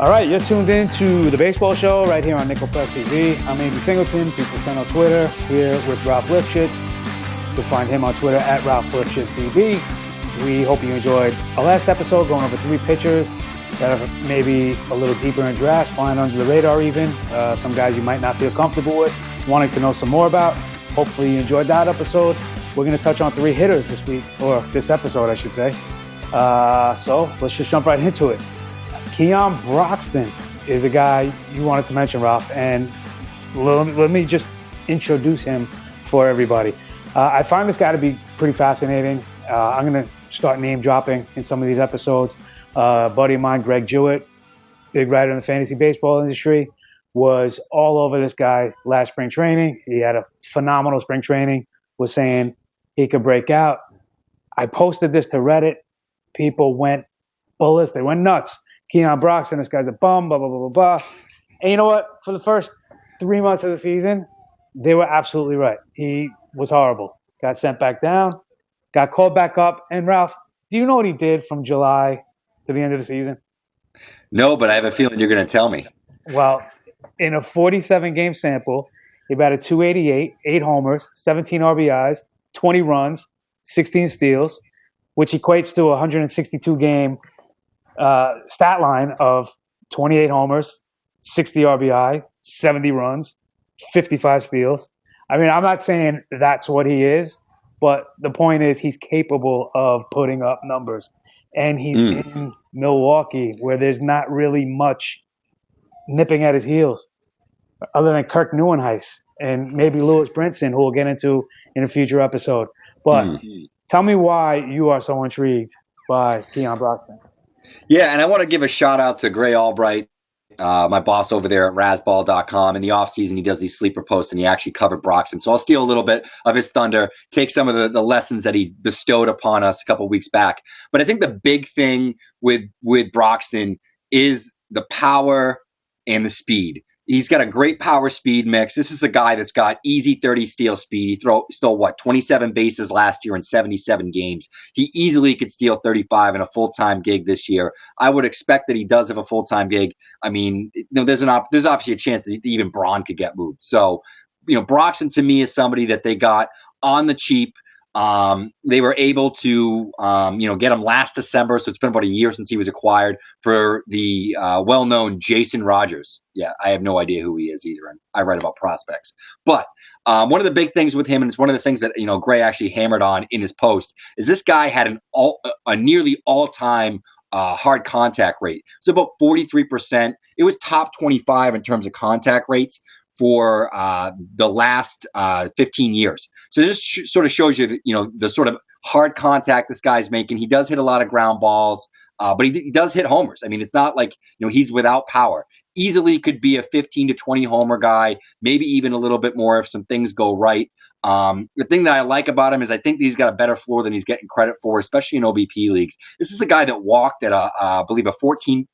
All right, you're tuned in to The Baseball Show right here on Nickel Press TV. I'm Andy Singleton, people friend on Twitter, here with Ralph Lifshitz. You'll find him on Twitter at Ralph LifshitzBB. We hope you enjoyed our last episode, going over 3 pitchers that are maybe a little deeper in drafts, flying under the radar even. Some guys you might not feel comfortable with, wanting to know some more about. Hopefully you enjoyed that episode. We're going to touch on 3 hitters this week, or this episode, I should say. So let's just jump right into it. Keon Broxton is a guy you wanted to mention, Ralph, and let me just introduce him for everybody. I find this guy to be pretty fascinating. I'm going to start name dropping in some of these episodes. A buddy of mine, Greg Jewett, big writer in the fantasy baseball industry, was all over this guy last spring training. He had a phenomenal spring training, was saying he could break out. I posted this to Reddit. People went ballistic. They went nuts. Keon Broxton, this guy's a bum, blah, blah, blah, blah, blah. And you know what? For the first 3 months of the season, they were absolutely right. He was horrible. Got sent back down, got called back up. And Ralph, do you know what he did from July to the end of the season? No, but I have a feeling you're going to tell me. Well, in a 47-game sample, he batted .288, 8 homers, 17 RBIs, 20 runs, 16 steals, which equates to a 162-game stat line of 28 homers, 60 RBI, 70 runs, 55 steals. I mean, I'm not saying that's what he is, but the point is he's capable of putting up numbers. And he's in Milwaukee, where there's not really much nipping at his heels other than Kirk Neuenhuis and maybe Lewis Brinson, who we'll get into in a future episode. But tell me why you are so intrigued by Keon Broxton. Yeah, and I want to give a shout out to Gray Albright, my boss over there at Razzball.com. In the offseason, he does these sleeper posts, and he actually covered Broxton. So I'll steal a little bit of his thunder, take some of the lessons that he bestowed upon us a couple weeks back. But I think the big thing with Broxton is the power and the speed. He's got a great power speed mix. This is a guy that's got easy 30 steal speed. He stole 27 bases last year in 77 games. He easily could steal 35 in a full-time gig this year. I would expect that he does have a full-time gig. I mean, there's obviously a chance that even Braun could get moved. So, Broxton to me is somebody that they got on the cheap. They were able to, get him last December. So it's been about a year since he was acquired for the well-known Jason Rogers. Yeah, I have no idea who he is either. And I write about prospects. But one of the big things with him, and it's one of the things that, Gray actually hammered on in his post, is this guy had a nearly all-time hard contact rate. So about 43%. It was top 25 in terms of contact rates for the last 15 years. So this sort of shows you, the sort of hard contact this guy's making. He does hit a lot of ground balls, but he does hit homers. I mean, it's not like, he's without power. Easily could be a 15 to 20 homer guy, maybe even a little bit more if some things go right. The thing that I like about him is I think he's got a better floor than he's getting credit for, especially in OBP leagues. This is a guy that walked at I believe a 14%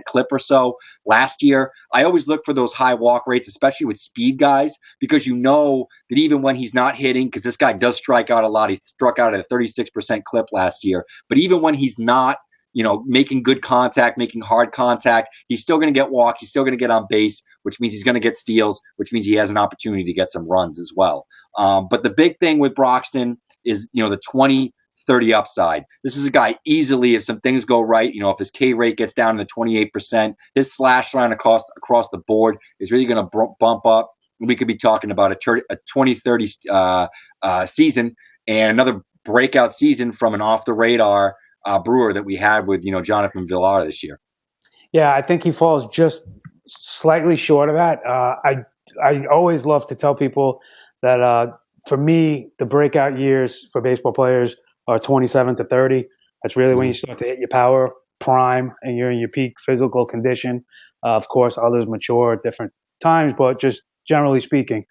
clip or so last year. I always look for those high walk rates, especially with speed guys, because that even when he's not hitting, because this guy does strike out a lot. He struck out at a 36% clip last year. But even when he's not, making good contact, making hard contact, he's still going to get walks. He's still going to get on base, which means he's going to get steals, which means he has an opportunity to get some runs as well. But the big thing with Broxton is, the 20-30 upside. This is a guy easily, if some things go right, if his K rate gets down to the 28%, his slash line across the board is really going to bump up. We could be talking about a 20-30 season and another breakout season from an off-the-radar Brewer that we had with, Jonathan Villar this year. Yeah, I think he falls just slightly short of that. I always love to tell people that for me, the breakout years for baseball players are 27 to 30. That's really when you start to hit your power prime and you're in your peak physical condition. Of course, others mature at different times, but just generally speaking,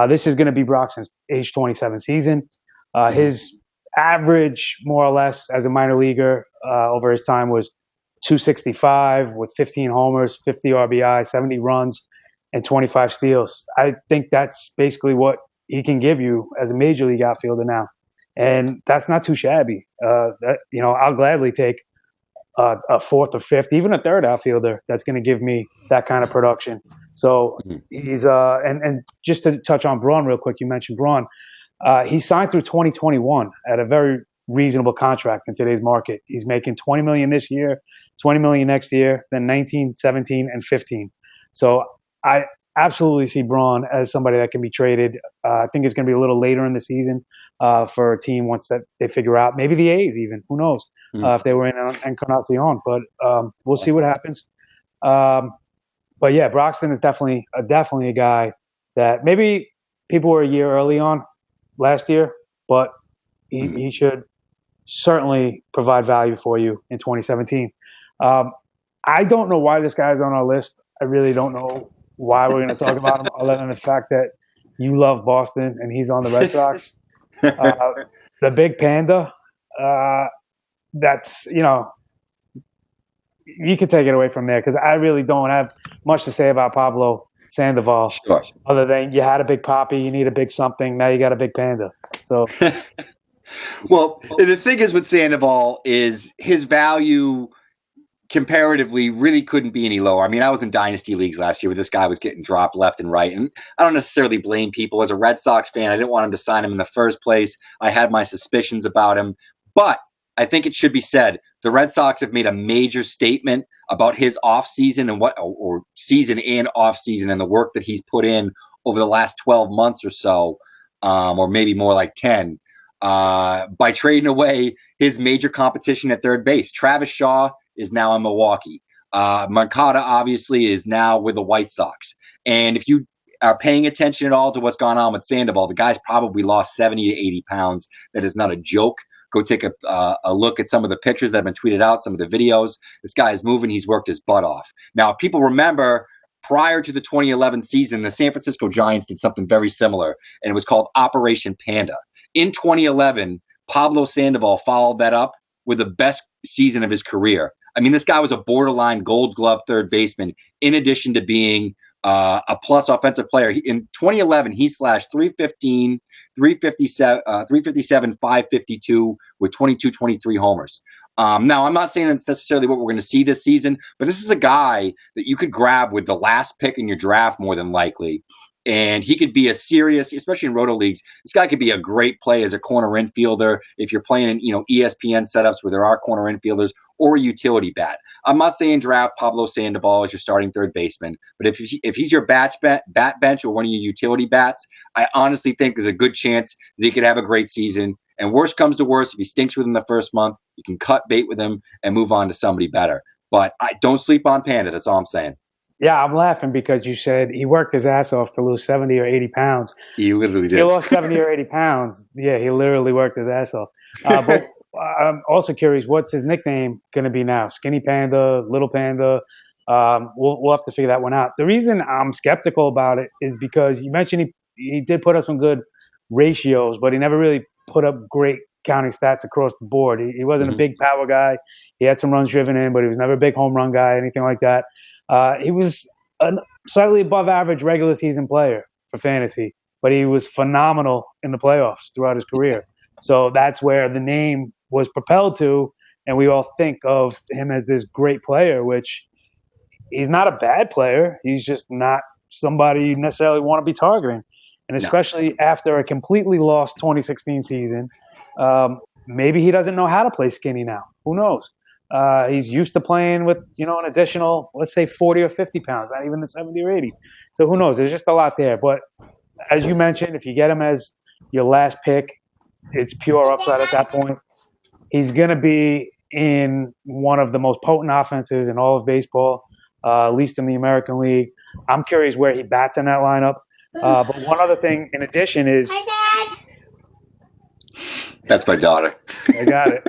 this is going to be Broxton's age 27 season. His average, more or less, as a minor leaguer over his time was 265 with 15 homers, 50 RBI, 70 runs, and 25 steals. I think that's basically what he can give you as a major league outfielder now. And that's not too shabby. I'll gladly take a fourth or fifth, even a third outfielder that's going to give me that kind of production. So he's and just to touch on Braun real quick, you mentioned Braun. He signed through 2021 at a very reasonable contract in today's market. He's making $20 million this year, $20 million next year, then 19, 17, and 15. So I absolutely see Braun as somebody that can be traded. I think it's going to be a little later in the season for a team once that they figure out. Maybe the A's even. Who knows if they were in Encarnacion. But we'll see what happens. But yeah, Broxton is definitely a guy that maybe people were a year early on last year, but he should certainly provide value for you in 2017. I don't know why this guy's on our list. I really don't know why we're going to talk about him other than the fact that you love Boston and he's on the Red Sox. The big panda, that's, you can take it away from there because I really don't have much to say about Pablo Sandoval. Sure. Other than you had a big poppy, you need a big something, now you got a big panda. So, well, the thing is with Sandoval is his value comparatively really couldn't be any lower. I mean, I was in dynasty leagues last year where this guy was getting dropped left and right, and I don't necessarily blame people. As a Red Sox fan, I didn't want him to sign him in the first place. I had my suspicions about him, but I think it should be said the Red Sox have made a major statement about his offseason and or season and offseason and the work that he's put in over the last 12 months or so, or maybe more like 10, by trading away his major competition at third base. Travis Shaw is now in Milwaukee. Moncada obviously is now with the White Sox. And if you are paying attention at all to what's gone on with Sandoval, the guy's probably lost 70 to 80 pounds. That is not a joke. Go take a look at some of the pictures that have been tweeted out, some of the videos. This guy is moving. He's worked his butt off. Now, people remember prior to the 2011 season, the San Francisco Giants did something very similar, and it was called Operation Panda. In 2011, Pablo Sandoval followed that up with the best season of his career. I mean, this guy was a borderline Gold Glove third baseman, in addition to being a plus offensive player. In 2011, he slashed 315, 357, 552 with 22, 23 homers. Now, I'm not saying that's necessarily what we're going to see this season, but this is a guy that you could grab with the last pick in your draft more than likely. And he could be a serious, especially in roto leagues, this guy could be a great play as a corner infielder if you're playing in ESPN setups where there are corner infielders, or a utility bat. I'm not saying draft Pablo Sandoval as your starting third baseman, but if he's your bat bench or one of your utility bats, I honestly think there's a good chance that he could have a great season. And worst comes to worst, if he stinks within the first month, you can cut bait with him and move on to somebody better. But I don't sleep on Panda. That's all I'm saying. Yeah, I'm laughing because you said he worked his ass off to lose 70 or 80 pounds. He literally did. He lost 70 or 80 pounds. Yeah, he literally worked his ass off. But I'm also curious, what's his nickname going to be now? Skinny Panda, Little Panda? We'll have to figure that one out. The reason I'm skeptical about it is because you mentioned he did put up some good ratios, but he never really put up great counting stats across the board. He wasn't a big power guy. He had some runs driven in, but he was never a big home run guy, anything like that. He was a slightly above average regular season player for fantasy, but he was phenomenal in the playoffs throughout his career. So that's where the name was propelled to, and we all think of him as this great player, which he's not a bad player. He's just not somebody you necessarily want to be targeting. And especially after a completely lost 2016 season, maybe he doesn't know how to play skinny now. Who knows? He's used to playing with, an additional, let's say 40 or 50 pounds, not even the 70 or 80. So who knows? There's just a lot there. But as you mentioned, if you get him as your last pick, it's pure upside at that point. He's going to be in one of the most potent offenses in all of baseball, at least in the American League. I'm curious where he bats in that lineup. But one other thing in addition is... Hi, Dad. That's my daughter. I got it.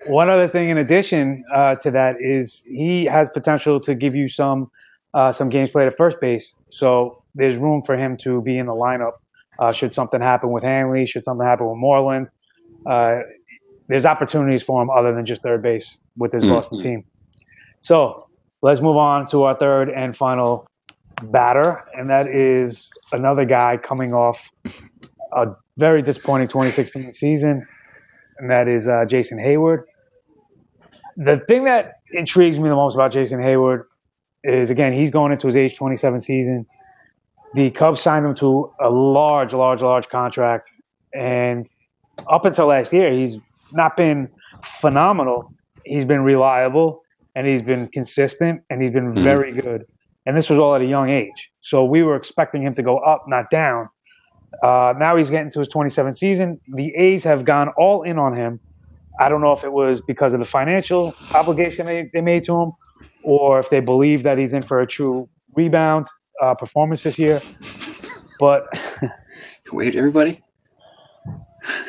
One other thing in addition to that is he has potential to give you some games played at first base. So there's room for him to be in the lineup should something happen with Hanley, should something happen with Moreland. There's opportunities for him other than just third base with this Boston team. So let's move on to our third and final batter, and that is another guy coming off a very disappointing 2016 season, and that is Jason Heyward. The thing that intrigues me the most about Jason Heyward is, again, he's going into his age 27 season. The Cubs signed him to a large contract. And up until last year, he's not been phenomenal. He's been reliable, and he's been consistent, and he's been very good. And this was all at a young age. So we were expecting him to go up, not down. Now he's getting to his 27th season. The A's have gone all in on him. I don't know if it was because of the financial obligation they made to him, or if they believe that he's in for a true rebound performance this year. But wait, everybody.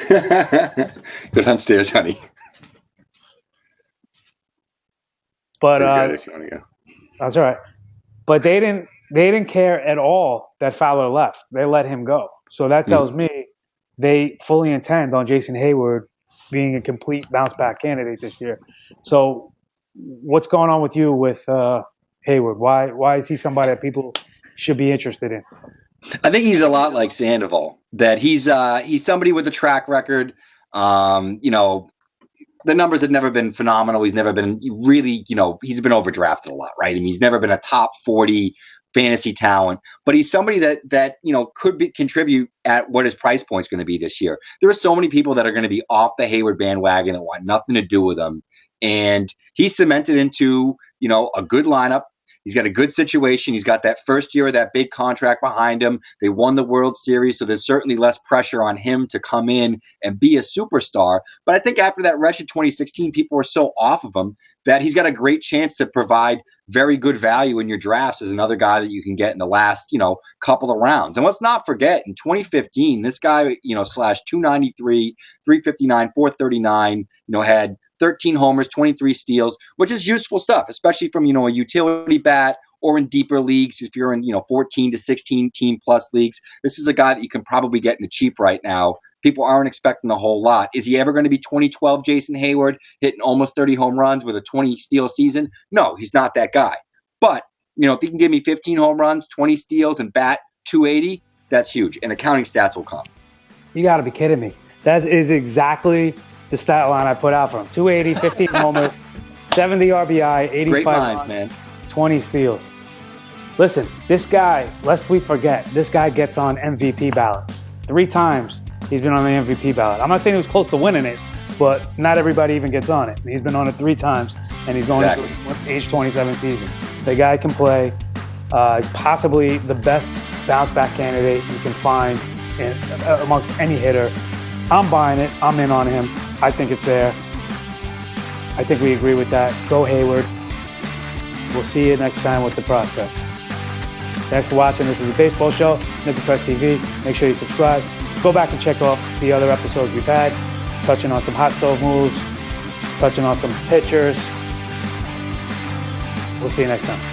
Go downstairs, honey. But good if you want to go. That's all right. But they didn't care at all that Fowler left. They let him go. So that tells me they fully intend on Jason Heyward being a complete bounce back candidate this year. So what's going on with you with Hayward? Why is he somebody that people should be interested in? I think he's a lot like Sandoval, that he's somebody with a track record. The numbers have never been phenomenal. He's never been really, he's been overdrafted a lot, right? I mean, he's never been a top 40 fantasy talent, but he's somebody that could contribute at what his price point is going to be this year. There are so many people that are going to be off the Hayward bandwagon that want nothing to do with him, and he's cemented into a good lineup. He's got a good situation. He's got that first year of that big contract behind him. They won the World Series, so there's certainly less pressure on him to come in and be a superstar. But I think after that wretched 2016, people were so off of him that he's got a great chance to provide very good value in your drafts as another guy that you can get in the last, couple of rounds. And let's not forget, in 2015, this guy, slash 293, 359, 439, had 13 homers, 23 steals, which is useful stuff, especially from, a utility bat or in deeper leagues. If you're in, 14 to 16 team plus leagues, this is a guy that you can probably get in the cheap right now. People aren't expecting a whole lot. Is he ever going to be 2012 Jason Heyward hitting almost 30 home runs with a 20 steal season? No, he's not that guy. But, if he can give me 15 home runs, 20 steals, and bat 280, that's huge. And the counting stats will come. You got to be kidding me. That is exactly the stat line I put out for him. 280, 15 homers, 70 RBI, 85 Great minds, man. 20 steals. Listen, this guy, lest we forget, this guy gets on MVP ballots. 3 times he's been on the MVP ballot. I'm not saying he was close to winning it, but not everybody even gets on it. He's been on it 3 times, and he's going into his age 27 season. The guy can play. He's possibly the best bounce back candidate you can find amongst any hitter. I'm buying it. I'm in on him. I think it's there. I think we agree with that. Go Hayward. We'll see you next time with the prospects. Thanks for watching. This is the Baseball Show, Nickel Press TV. Make sure you subscribe. Go back and check off the other episodes we've had, touching on some hot stove moves, touching on some pitchers. We'll see you next time.